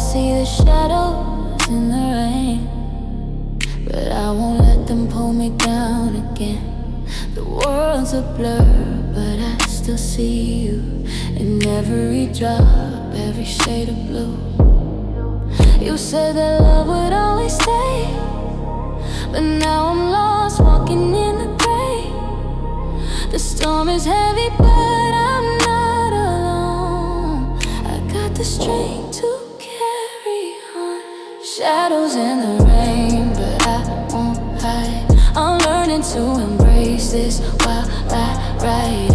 see the shadows in the rain, but I won't let them pull me down again. The world's a blur, but I still see you in every drop, every shade of blue. You said that love would always stay, but now I'm lost, walking in the gray. The storm is heavy, but I'm not alone. I got the strength to carry on. Shadows in the rain, but I won't hide. I'm learning to embrace this while I ride.